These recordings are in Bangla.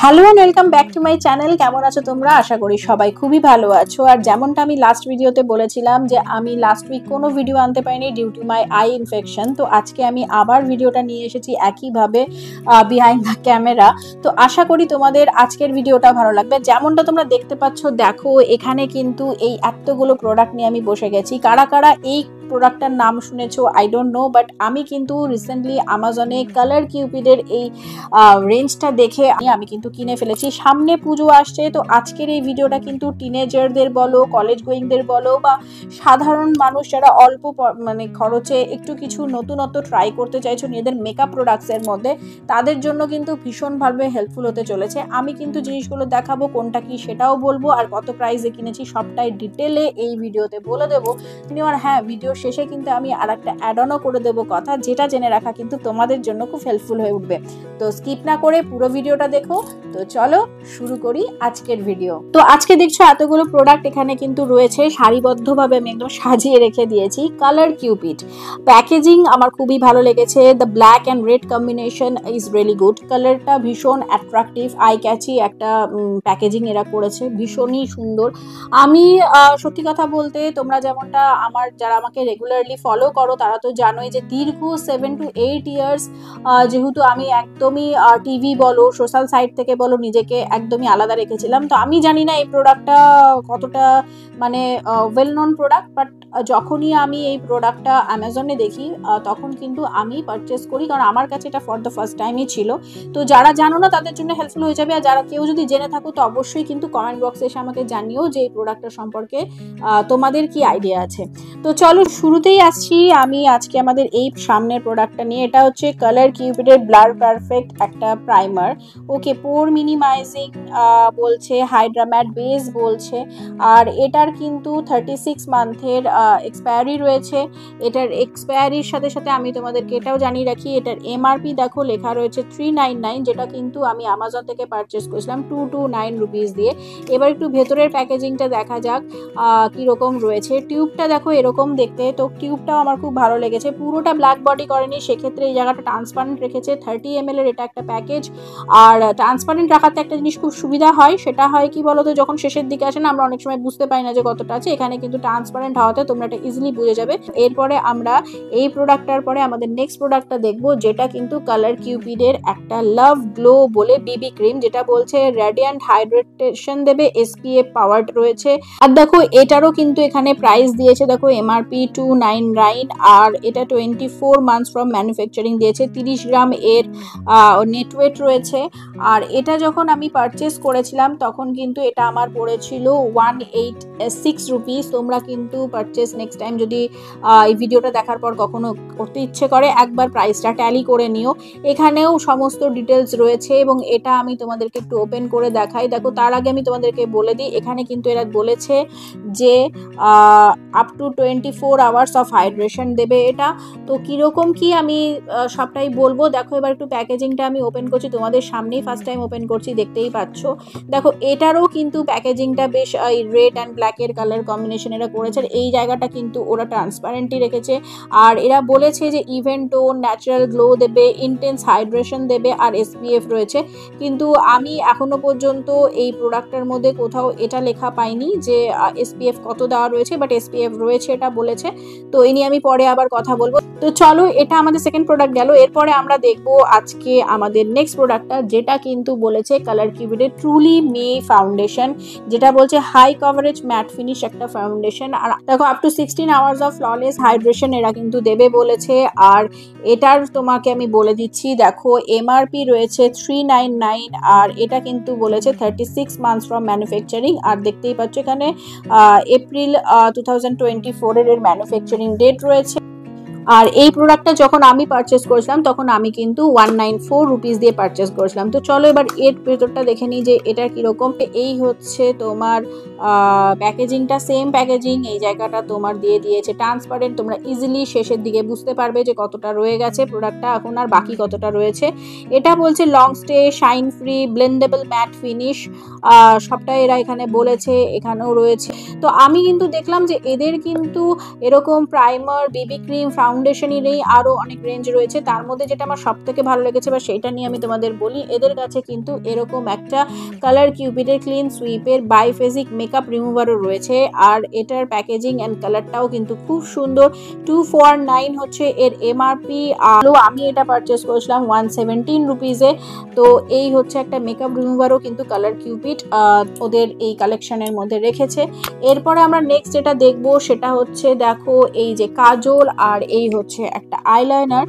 Hello and welcome back to my channel. কেমন আছো তোমরা? আশা করি সবাই খুবই ভালো আছো। আর যেমনটা আমি লাস্ট ভিডিওতে বলেছিলাম যে আমি লাস্ট উইক কোনো ভিডিও আনতে পারিনি due to my eye infection, তো আজকে আমি আবার ভিডিওটা নিয়ে এসেছি একইভাবে বিহাইন্ড দ্য ক্যামেরা। তো আশা করি তোমাদের আজকের ভিডিওটা ভালো লাগবে। যেমনটা তোমরা দেখতে পাচ্ছ, দেখো এখানে কিন্তু এই এতগুলো প্রোডাক্ট নিয়ে আমি বসে গেছি। কারা কারা এই প্রোডাক্টটার নাম শুনেছো আই ডোন্ট নো, বাট আমি কিন্তু রিসেন্টলি আমাজনে কালার কিউপিডের এই রেঞ্জটা দেখে আমি কিন্তু কিনে ফেলেছি। সামনে পুজো আসছে, তো আজকের এই ভিডিওটা কিন্তু টিনেজারদের বলো, কলেজ গোয়িংদের বলো, বা সাধারণ মানুষ যারা অল্প মানে খরচে একটু কিছু নতুনত্ব ট্রাই করতে চাইছো নিজেদের মেকআপ প্রোডাক্টসের মধ্যে, তাদের জন্য কিন্তু ভীষণভাবে হেল্পফুল হতে চলেছে। আমি কিন্তু জিনিসগুলো দেখাবো, কোনটা কি সেটাও বলবো, আর কত প্রাইসে কিনেছি সবটাই ডিটেলে এই ভিডিওতে বলে দেবো। আর হ্যাঁ, ভিডিও শেষে কিন্তু আমি আর একটা অ্যাড অনও করে দেবো কথা, যেটা জেনে রাখা কিন্তু তোমাদের জন্য খুব হেল্পফুল হয়ে উঠবে। তো স্কিপ না করে পুরো ভিডিওটা দেখো। তো চলো শুরু করি আজকের ভিডিও। তো আজকে দেখছো এতগুলো প্রোডাক্ট এখানে কিন্তু রয়েছে, সারিবদ্ধভাবে আমি একদম সাজিয়ে রেখে দিয়েছি। কালার কিউপিড প্যাকেজিং আমার খুবই ভালো লেগেছে। The black and red combination is really good. কালারটা ভীষণ অ্যাট্রাকটিভ, আই ক্যাচি একটা প্যাকেজিং এরা করেছে, ভীষণই সুন্দর। আমি সত্যি কথা বলতে, তোমরা যেমনটা যারা আমাকে রেগুলারলি ফলো করো তারা তো জানোই যে দীর্ঘ 7 to 8 ইয়ার্স যেহেতু আমি একদমই টিভি বলো, সোশ্যাল সাইট থেকে বলো, নিজেকে একদমই আলাদা রেখেছিলাম। তো আমি জানি না এই প্রোডাক্টটা কতটা মানে ওয়েল নোন প্রোডাক্ট, বাট যখনই আমি এই প্রোডাক্টটা অ্যামাজনে দেখি তখন কিন্তু আমি পারচেস করি, কারণ আমার কাছে এটা ফর দ্য ফার্স্ট টাইমই ছিল। তো যারা জানো না তাদের জন্য হেল্পফুল হয়ে যাবে, আর যারা কেউ যদি জেনে থাকো তো অবশ্যই কিন্তু কমেন্ট বক্সে এসে আমাকে জানিও যে এই প্রোডাক্টটা সম্পর্কে তোমাদের কি আইডিয়া আছে। তো চলো শুরুতেই আসছি আমি আজকে আমাদের এই সামনের প্রোডাক্টটা নিয়ে। এটা হচ্ছে কালার কিউপিডের ব্লার পারফেক্ট একটা প্রাইমার। ওকে, পোর মিনিমাইজিং বলছে, হাইড্রা ম্যাট বেস বলছে, আর এটার কিন্তু 36 মান্থের এক্সপায়ারি রয়েছে। এটার এক্সপায়ারির সাথে সাথে আমি তোমাদেরকে এটাও জানিয়ে রাখি, এটার এমআরপি দেখো লেখা রয়েছে 399, যেটা কিন্তু আমি আমাজন থেকে পারচেস করেছিলাম 229 রুপিস দিয়ে। এবার একটু ভেতরের প্যাকেজিংটা দেখা যাক কীরকম রয়েছে। টিউবটা দেখো এরকম দেখতে, তো টিউবটাও আমার খুব ভালো লেগেছে। পুরোটা ব্ল্যাক বডি করেনি, সেক্ষেত্রে এই জায়গাটা ট্রান্সপারেন্ট রেখেছে। 30 ml এর এটা একটা প্যাকেজ। আর ট্রান্সপারেন্ট রাখাতে একটা জিনিস খুব সুবিধা হয়, সেটা হয় কি বলতো, যখন শেষের দিকে আসে না, আমরা অনেক সময় বুঝতে পারি না যে কতটা আছে। এখানে কিন্তু ট্রান্সপারেন্ট হওয়াতে তোমরা এটা ইজিলি বুঝে যাবে। এরপরে আমরা এই প্রোডাক্টটার পরে আমাদের নেক্সট প্রোডাক্টটা দেখবো, যেটা কিন্তু কালার কিউপিডের একটা লাভ গ্লো বলে বিবি ক্রিম, যেটা বলছে রেডিয়েন্ট হাইড্রেটেশন দেবে, এসপিএফ পাওয়ার্ড রয়েছে। আর দেখো এটারও কিন্তু এখানে প্রাইস দিয়েছে, দেখো এমআরপি 299, আর এটা 24 মান্থস ফ্রম ম্যানুফ্যাকচারিং দিয়েছে। 30 গ্রাম এর নেট ওয়েট রয়েছে। আর এটা যখন আমি পারচেস করেছিলাম তখন কিন্তু এটা আমার পড়েছিল 186 রুপিস। তোমরা কিন্তু পারচেস নেক্সট টাইম যদি এই ভিডিওটা দেখার পর কখনো করতে ইচ্ছে করে, একবার প্রাইসটা ট্যালি করে নিও। এখানেও সমস্ত ডিটেলস রয়েছে, এবং এটা আমি তোমাদেরকে একটু ওপেন করে দেখাই। দেখো তার আগে আমি তোমাদেরকে বলে দিই, এখানে কিন্তু এরা বলেছে যে up to 24 hours of hydration দেবে এটা। তো কীরকম কি আমি সবটাই বলবো। দেখো এবার একটু প্যাকেজিংটা আমি ওপেন করছি তোমাদের সামনেই, ফার্স্ট টাইম ওপেন করছি, দেখতেই পাচ্ছ। দেখো এটারও কিন্তু প্যাকেজিংটা বেশ রেড অ্যান্ড ব্ল্যাকের কালার কম্বিনেশন এরা করেছে। এই জায়গাটা কিন্তু ওরা ট্রান্সপারেন্টই রেখেছে। আর এরা বলেছে যে ইভেন টোন, ন্যাচারাল গ্লো দেবে, ইন্টেন্স হাইড্রেশন দেবে, আর এসপিএফ রয়েছে। কিন্তু আমি এখনো পর্যন্ত এই প্রোডাক্টের মধ্যে কোথাও এটা লেখা পাইনি যে এসপিএফ কত দেওয়া রয়েছে, বাট এসপিএফ রয়েছে এটা বলেছে। তো এই নিয়ে আমি পরে আবার কথা বলবো। তো চলো, এটা আমাদের সেকেন্ড প্রোডাক্ট গেল। এরপরে আমরা দেখবো আজকে আমাদের নেক্সট প্রোডাক্টটা, যেটা কিন্তু বলেছে কালার কিউপিডের ট্রুলি মে ফাউন্ডেশন, যেটা বলছে হাই কভারেজ ম্যাট ফিনিশ একটা ফাউন্ডেশন। আর দেখো up to 16 hours of flawless hydration এরা কিন্তু দেবে বলেছে। আর এটার তোমাকে আমি বলে দিচ্ছি, দেখো এমআরপি রয়েছে 399, আর এটা কিন্তু বলেছে 36 মান্থস ফ্রম ম্যানুফ্যাকচারিং। আর দেখতেই পাচ্ছ এখানে এপ্রিল 2024 এর ম্যানুফ্যাকচারিং ডেট রয়েছে। আর এই প্রোডাক্টটা যখন আমি পারচেস করেছিলাম তখন আমি কিন্তু 194 রুপিস দিয়ে পারচেস করেছিলাম। তো চলো এবার এর ভেতরটা দেখে নিই যে এটা কীরকম। এই হচ্ছে তোমার প্যাকেজিংটা, সেম প্যাকেজিং। এই জায়গাটা তোমার দিয়ে দিয়েছে ট্রান্সপারেন্ট, তোমরা ইজিলি শেষের দিকে বুঝতে পারবে যে কতটা রয়ে গেছে প্রোডাক্টটা এখন আর বাকি কতটা রয়েছে। এটা বলছে long stay, shine free, blendable matte finish, সবটাই এরা এখানে বলেছে, এখানেও রয়েছে। তো আমি কিন্তু দেখলাম যে এদের কিন্তু এরকম প্রাইমার, বিবি ক্রিম, ফাউন্ডেশনেরই আরও অনেক রেঞ্জ রয়েছে। তার মধ্যে যেটা আমার সব থেকে ভালো লেগেছে বা সেইটা নিয়ে আমি তোমাদের বলি, এদের কাছে কিন্তু এরকম একটা কালার কিউপিডের ক্লিন সুইপের বাইফেজিক মেকআপ রিমুভারও রয়েছে। আর এটার প্যাকেজিং অ্যান্ড কালারটাও কিন্তু খুব সুন্দর। 249 হচ্ছে এর এমআরপি। আর আমি এটা পারচেস করেছিলাম 117 রুপিজে। তো এই হচ্ছে একটা মেকআপ রিমুভারও কিন্তু কালার কিউপিড ওদের এই কালেকশনের মধ্যে রেখেছে। এরপরে আমরা নেক্সট যেটা দেখবো সেটা হচ্ছে দেখো এই যে কাজল আর এই হচ্ছে একটা আইলাইনার।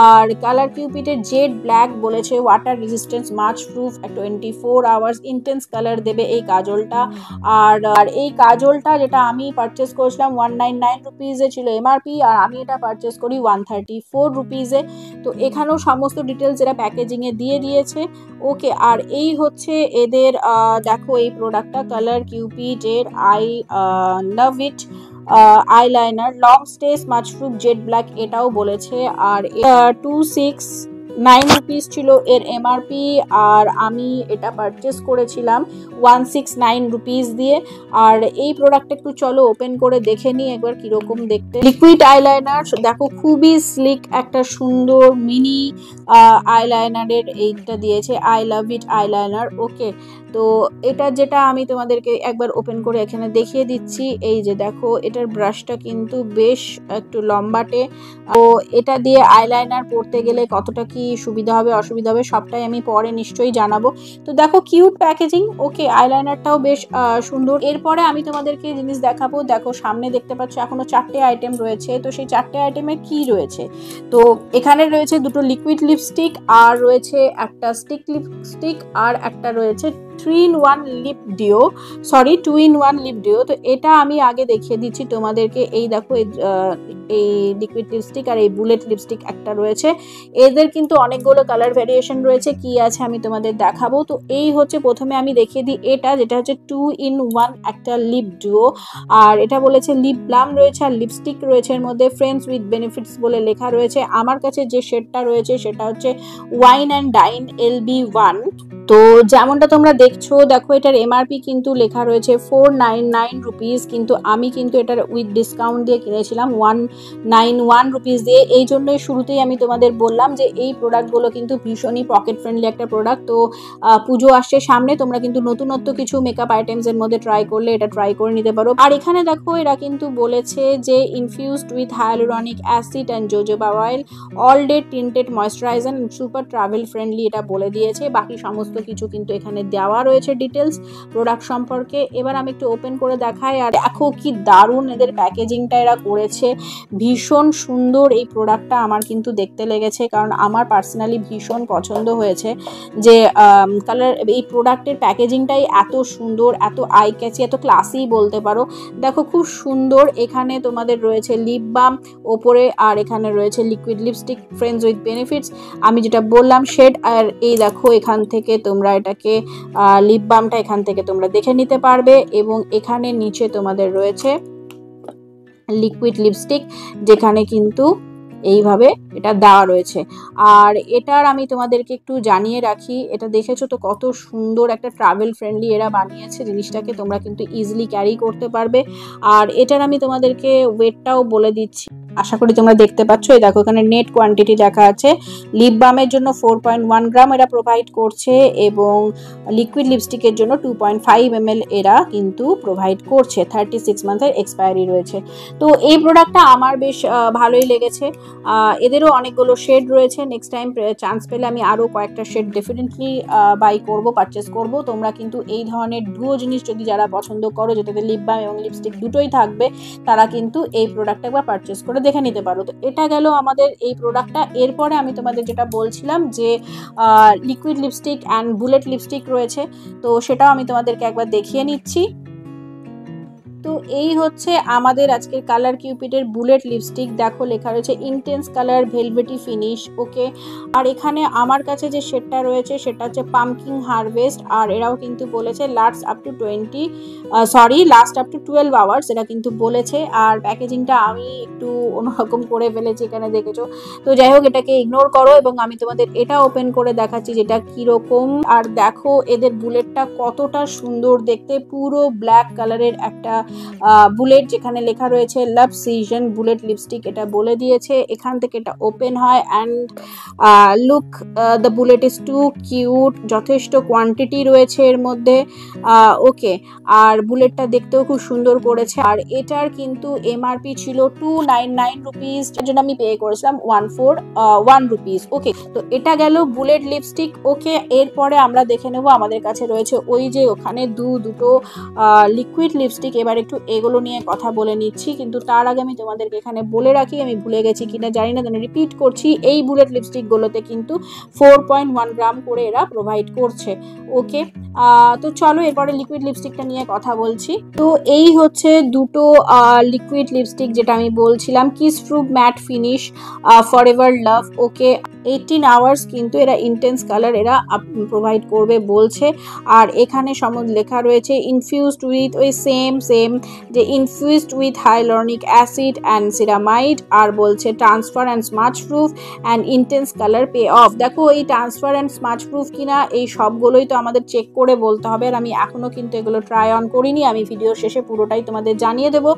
আর কালার কিউপিডের জেড ব্ল্যাক বলেছে water resistance much proof 24 hours intense colour দেবে এই কাজলটা। আর এই কাজলটা যেটা আমি পারচেস করেছিলাম 199 রুপিজে ছিল এমআরপি, আর আমি এটা পারচেস করি 134 রুপিজে। তো এখানেও সমস্ত ডিটেলস এরা প্যাকেজিংয়ে দিয়ে দিয়েছে। ওকে, আর এই হচ্ছে এদের দেখো এই প্রোডাক্টটা কালার কিউপিডের I love it eyeliner long stay smudge proof jet black এটাও বলেছে। আর 269 রুপিস ছিল এর এমআরপি, আর আমি এটা পারচেস করেছিলাম 169 রুপিস দিয়ে। আর এই প্রোডাক্টটা একটু চলো ওপেন করে দেখে নিই একবার কিরকম দেখতে। লিকুইড আইলাইনার দেখো, খুবই স্লিক একটা সুন্দর মিনি আইলাইনারের এইটা দিয়েছে আই লাভ ইট আইলাইনার। ওকে, তো এটা যেটা আমি তোমাদেরকে একবার ওপেন করে এখানে দেখিয়ে দিচ্ছি। এই যে দেখো এটার ব্রাশটা কিন্তু বেশ একটু লম্বাটে। তো এটা দিয়ে আইলাইনার পরতে গেলে কতটা কি সুবিধা হবে অসুবিধা হবে সবটাই আমি পরে নিশ্চয়ই জানাবো। তো দেখো কিউট প্যাকেজিং। ওকে, আইলাইনারটাও বেশ সুন্দর। এরপরে আমি তোমাদেরকে জিনিস দেখাবো। দেখো সামনে দেখতে পাচ্ছ এখনো 4টে আইটেম রয়েছে। তো সেই 4টে আইটেমে কি রয়েছে, তো এখানে রয়েছে দুটো লিকুইড লিপস্টিক, আর রয়েছে একটা স্টিক লিপস্টিক, আর একটা রয়েছে 3-in-1 lip deo, sorry 2-in-1 lip deo. তো এটা আমি আগে দেখিয়ে দিচ্ছি তোমাদেরকে। এই দেখো এই লিকুইড লিপস্টিক আর এই বুলেট লিপস্টিক একটা রয়েছে। এদের কিন্তু অনেকগুলো কালার ভ্যারিয়েশন রয়েছে, কি আছে আমি তোমাদের দেখাবো। তো এই হচ্ছে প্রথমে আমি দেখিয়ে দিই এটা, যেটা হচ্ছে 2-in-1 একটা লিপ ডিও। আর এটা বলেছে লিপ বাম রয়েছে আর লিপস্টিক রয়েছে এর মধ্যে, ফ্রেন্ডস উইথ বেনিফিটস বলে লেখা রয়েছে। আমার কাছে যে শেডটা রয়েছে সেটা হচ্ছে ওয়াইন অ্যান্ড ডাইন LB1। তো যেমনটা তোমরা দেখছো, দেখো এটার এমআরপি কিন্তু লেখা রয়েছে 499 রুপিস, কিন্তু আমি কিন্তু এটার উইথ ডিসকাউন্ট দিয়ে কিনেছিলাম 191 রুপিস দিয়ে। এই জন্যই শুরুতেই আমি তোমাদের বললাম যে এই প্রোডাক্টগুলো কিন্তু ভীষণই পকেট ফ্রেন্ডলি একটা প্রোডাক্ট। তো পুজো আসছে সামনে, তোমরা কিন্তু নতুনত্ব কিছু মেকআপ আইটেমসের মধ্যে ট্রাই করলে এটা ট্রাই করে নিতে পারো। আর এখানে দেখো এরা কিন্তু বলেছে যে infused with hyaluronic acid and jojoba oil, all day tinted moisturiser, super travel friendly এটা বলে দিয়েছে। বাকি সমস্ত কিছু কিন্তু এখানে দেওয়া রয়েছে ডিটেলস প্রোডাক্ট সম্পর্কে। এবার আমি একটু ওপেন করে দেখাই। আর দেখো কি দারুণ এদের প্যাকেজিংটা এরা করেছে, ভীষণ সুন্দর এই প্রোডাক্টটা আমার কিন্তু দেখতে লেগেছে, কারণ আমার পার্সোনালি ভীষণ পছন্দ হয়েছে যে কালার এই প্রোডাক্টের প্যাকেজিংটাই এত সুন্দর, এত আই ক্যাচি, এত ক্লাসি বলতে পারো। দেখো খুব সুন্দর। এখানে তোমাদের রয়েছে লিপ বাম ওপরে, আর এখানে রয়েছে liquid lipstick friends with benefits আমি যেটা বললাম শেড। আর এই দেখো এখান থেকে তোমরা এটাকে লিপ বামটা এখান থেকে তোমরা দেখে নিতে পারবে। এবং এখানে নিচে তোমাদের রয়েছে লিকুইড লিপস্টিক, যেখানে কিন্তু এইভাবে এটা দেওয়া রয়েছে। আর এটার আমি তোমাদেরকে একটু জানিয়ে রাখি, এটা দেখেছো তো কত সুন্দর একটা ট্রাভেল ফ্রেন্ডলি এরা বানিয়েছে জিনিসটাকে, তোমরা কিন্তু ইজিলি ক্যারি করতে পারবে। আর এটার আমি তোমাদেরকে ওয়েটটাও বলে দিচ্ছি, আশা করি তোমরা দেখতে পাচ্ছ। এই দেখো এখানে নেট কোয়ান্টিটি লেখা আছে। লিপ বামের জন্য 4.1 গ্রাম এরা প্রোভাইড করছে, এবং লিকুইড লিপস্টিকের জন্য 2.5 ml এরা কিন্তু প্রোভাইড করছে। 36 মান্থের এক্সপায়ারি রয়েছে। তো এই প্রোডাক্টটা আমার বেশ ভালোই লেগেছে। এদেরও অনেকগুলো শেড রয়েছে। নেক্সট টাইম চান্স পেলে আমি আরও কয়েকটা শেড ডেফিনেটলি বাই করব, পারচেস করব। তোমরা কিন্তু এই ধরনের ডুও জিনিস যদি যারা পছন্দ করো, যেটাতে লিপ বাম এবং লিপস্টিক দুটোই থাকবে, তারা কিন্তু এই প্রোডাক্টটা একবার পারচেস করে দেখে নিতে পারো। তো এটা গেল আমাদের এই প্রোডাক্টটা। এরপরে আমি তোমাদের যেটা বলছিলাম যে liquid lipstick and bullet lipstick রয়েছে, তো সেটাও আমি তোমাদেরকে একবার দেখিয়ে নিচ্ছি। তো এই হচ্ছে আমাদের আজকের কালার কিউপিডের বুলেট লিপস্টিক। দেখো লেখা রয়েছে ইন্টেন্স কালার ভেলভেটি ফিনিশ। ওকে, আর এখানে আমার কাছে যে শেডটা রয়েছে সেটা হচ্ছে পামকিন হারভেস্ট। আর এরাও কিন্তু বলেছে লাস্ট আপ টু 12 আওয়ার্স এরা কিন্তু বলেছে। আর প্যাকেজিংটা আমি একটু অন্যরকম করে ফেলেছি, এখানে দেখেছো। তো যাই হোক, এটাকে ইগনোর করো, এবং আমি তোমাদের এটা ওপেন করে দেখাচ্ছি যেটা কিরকম। আর দেখো এদের বুলেটটা কতটা সুন্দর দেখতে, পুরো ব্ল্যাক কালারের একটা বুলেট যেখানে লেখা রয়েছে লাভ সিজন বুলেট লিপস্টিক এটা বলে দিয়েছে। এখান থেকে এটা ওপেন হয় and look the bullet is too cute, যথেষ্ট কোয়ান্টিটি রয়েছে এর মধ্যে। ওকে, আর বুলেটটা দেখতেও খুব সুন্দর করেছে। আর এটার কিন্তু এমআরপি ছিল 299 রুপিস, যার জন্য আমি পে করেছিলাম 141 রুপিস। ওকে, তো এটা গেল বুলেট লিপস্টিক। ওকে, এরপরে আমরা দেখে নেব আমাদের কাছে রয়েছে ওই যে ওখানে দুটো লিকুইড লিপস্টিক। এবার একটু এগুলো নিয়ে কথা বলে নিচ্ছি, কিন্তু তার আগে আমি তোমাদেরকে এখানে বলে রাখি, আমি ভুলে গেছি কিনা জানি না, রিপিট করছি, এই বুলেট লিপস্টিকগুলোতে কিন্তু 4.1 গ্রাম করে এরা প্রোভাইড করছে। ওকে, তো চলো এরপরে লিকুইড লিপস্টিকটা নিয়ে কথা বলছি। তো এই হচ্ছে দুটো লিকুইড লিপস্টিক যেটা আমি বলছিলাম, kiss fruit matte finish forever love. Okay, 18 hours কিন্তু এরা ইন্টেন্স কালার এরা প্রোভাইড করবে বলছে। আর এখানে লেখা রয়েছে ইনফিউজড উইথ ওই সেম যে infused with hyaluronic acid and ceramide, আর বলছে transfer and smudge proof and intense colour pay off. দেখো এই ট্রান্সফার অ্যান্ড স্মাচ প্রুফ কিনা এই সবগুলোই তো আমাদের চেক করে বলতে হবে, আর আমি এখনো কিন্তু এগুলো ট্রাই অন করিনি, আমি ভিডিওর শেষে পুরোটাই তোমাদের জানিয়ে দেবো।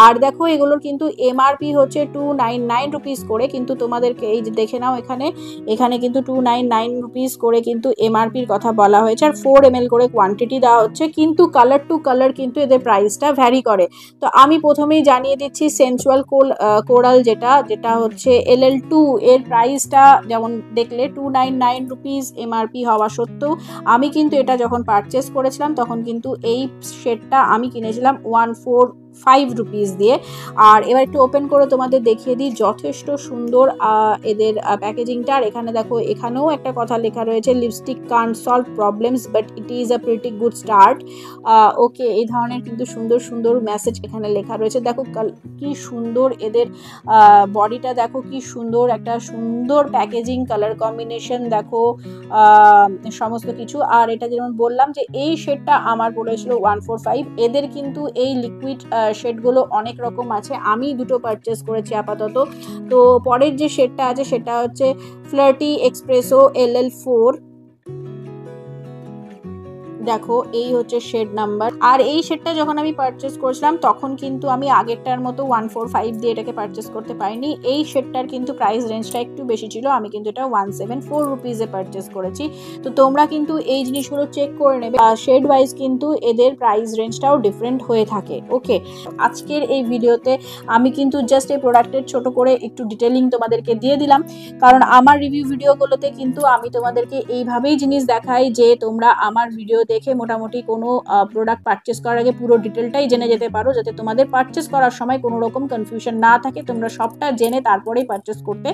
আর দেখো এগুলোর কিন্তু এমআরপি হচ্ছে 299 রুপিস করে, কিন্তু তোমাদেরকে এই যে দেখে নাও এখানে কিন্তু 299 রুপিস করে কিন্তু এমআরপির কথা বলা হয়েছে, আর 4 ml করে কোয়ান্টিটি দেওয়া হচ্ছে, কিন্তু কালার টু কালার কিন্তু এদের প্রাইসটা ভ্যারি করে। তো আমি প্রথমেই জানিয়ে দিচ্ছি সেন্সুয়াল কোরাল যেটা হচ্ছে LL2 এর প্রাইসটা যেমন দেখলে 299 রুপিস এমআরপি হওয়া সত্ত্বেও আমি কিন্তু এটা যখন পারচেস করেছিলাম তখন কিন্তু এই শেডটা আমি কিনেছিলাম 145 রুপিস দিয়ে। আর এবার একটু ওপেন করে তোমাদের দেখিয়ে দিই, যথেষ্ট সুন্দর এদের প্যাকেজিংটা। আর এখানে দেখো এখানেও একটা কথা লেখা রয়েছে lipstick can't solve problems but it is a pretty good start. Okay, এই ধরনের কিন্তু সুন্দর সুন্দর মেসেজ এখানে লেখা রয়েছে। দেখো কি সুন্দর এদের বডিটা, দেখো কি সুন্দর একটা সুন্দর প্যাকেজিং, কালার কম্বিনেশন দেখো সমস্ত কিছু। আর এটা যেমন বললাম যে এই শেডটা আমার বলেছিল 145, এদের কিন্তু এই লিকুইড শেডগুলো অনেক রকম আছে, আমি দুটো পারচেস করেছি আপাতত। তো পরের যে শেডটা আছে সেটা হচ্ছে ফ্লার্টি এক্সপ্রেসো LL4। দেখো এই হচ্ছে শেড নাম্বার। আর এই শেডটা যখন আমি পারচেস করেছিলাম তখন কিন্তু আমি আগেরটার মতো 145 দিয়ে এটাকে পারচেস করতে পারিনি, এই শেডটার কিন্তু প্রাইস রেঞ্জটা একটু বেশি ছিল, আমি কিন্তু এটা 174 রুপিসে পারচেস করেছি। তো তোমরা কিন্তু এই জিনিসগুলো চেক করে নেবে, শেড ওয়াইজ কিন্তু এদের প্রাইস রেঞ্জটাও ডিফারেন্ট হয়ে থাকে। ওকে, আজকের এই ভিডিওতে আমি কিন্তু জাস্ট এই প্রোডাক্টের ছোট করে একটু ডিটেলিং তোমাদেরকে দিয়ে দিলাম, কারণ আমার রিভিউ ভিডিওগুলোতে কিন্তু আমি তোমাদেরকে এইভাবেই জিনিস দেখাই যে তোমরা আমার ভিডিও দেখে মোটামুটি কোনো প্রোডাক্ট পারচেস করার আগে পুরো ডিটেলটাই জেনে যেতে পারো, যাতে তোমাদের পারচেস করার সময় কোনো রকম কনফিউশন না থাকে, তোমরা সবটা জেনে তারপরেই পারচেস করতে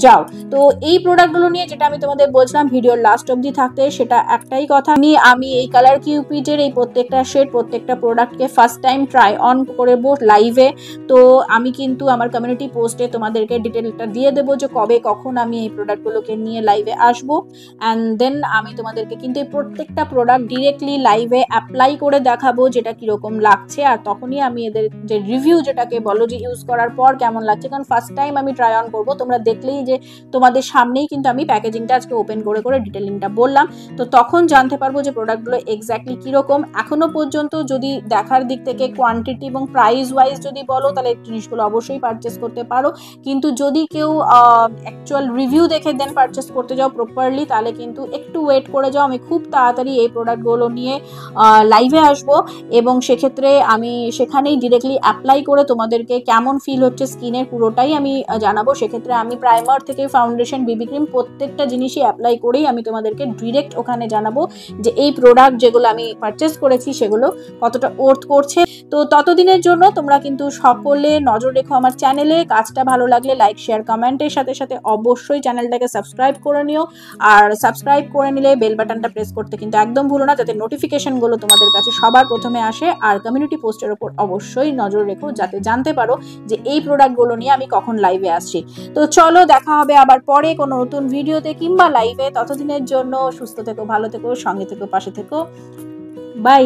যাও। তো এই প্রোডাক্টগুলো নিয়ে যেটা আমি তোমাদের বলছিলাম ভিডিওর লাস্ট অবধি থাকতে, সেটা একটাই কথা, আমি এই কালার কিউপিডের এই প্রত্যেকটা শেড প্রত্যেকটা প্রোডাক্টকে ফার্স্ট টাইম ট্রাই অন করবো লাইভে। তো আমি কিন্তু আমার কমিউনিটি পোস্টে তোমাদেরকে ডিটেলটা দিয়ে দেবো যে কবে কখন আমি এই প্রোডাক্টগুলোকে নিয়ে লাইভে আসবো, অ্যান্ড দেন আমি তোমাদেরকে কিন্তু এই প্রত্যেকটা প্রোডাক্ট ডিরেক্টলি লাইভে অ্যাপ্লাই করে দেখাবো যেটা কিরকম লাগছে, আর তখনই আমি এদের যে রিভিউ যেটাকে বলো যে ইউজ করার পর কেমন লাগছে, কারণ ফার্স্ট টাইম আমি ট্রাই অন করবো, তোমরা দেখলেই যে তোমাদের সামনেই কিন্তু আমি প্যাকেজিংটা আজকে ওপেন করে ডিটেলিংটা বললাম, তো তখন জানতে পারবো যে প্রোডাক্টগুলো এক্স্যাক্টলি কিরকম। এখনো পর্যন্ত যদি দেখার দিক থেকে কোয়ান্টিটি এবং প্রাইস ওয়াইজ যদি বলো তাহলে জিনিসগুলো অবশ্যই পারচেস করতে পারো, কিন্তু যদি কেউ অ্যাকচুয়াল রিভিউ দেখে দেন পারচেস করতে যাও প্রপারলি তাহলে কিন্তু একটু ওয়েট করে যাও, আমি খুব তাড়াতাড়ি এই প্রোডাক্টগুলো নিয়ে লাইভে আসবো, এবং সেক্ষেত্রে আমি সেখানেই ডিরেক্টলি অ্যাপ্লাই করে তোমাদেরকে কেমন ফিল হচ্ছে স্কিনের পুরোটাই আমি জানাবো। সেক্ষেত্রে আমি প্রাইমার থেকে ফাউন্ডেশন বিবি ক্রিম প্রত্যেকটা জিনিসই অ্যাপ্লাই করেই আমি তোমাদেরকে ডিরেক্ট ওখানে জানাবো যে এই প্রোডাক্ট যেগুলো আমি পারচেস করেছি সেগুলো কতটা ওর্থ করছে। তো ততদিনের জন্য তোমরা কিন্তু সকলে নজর রেখো আমার চ্যানেলে, কাজটা ভালো লাগলে লাইক শেয়ার কমেন্টের সাথে সাথে অবশ্যই চ্যানেলটাকে সাবস্ক্রাইব করে নিও, আর সাবস্ক্রাইব করে নিলে বেল বাটনটা প্রেস করতে কিন্তু একদম ভুলো না, যাতে নোটিফিকেশনগুলো তোমাদের কাছে সবার প্রথমে আসে। আর কমিউনিটি পোস্টের ওপর অবশ্যই নজর রেখো যাতে জানতে পারো যে এই প্রোডাক্টগুলো নিয়ে আমি কখন লাইভে আসছি। তো চলো দেখা হবে আবার পরে কোনো নতুন ভিডিওতে কিংবা লাইভে, ততদিনের জন্য সুস্থ থেকো, ভালো থেকো, সঙ্গে থেকো, পাশে থেকো, বাই।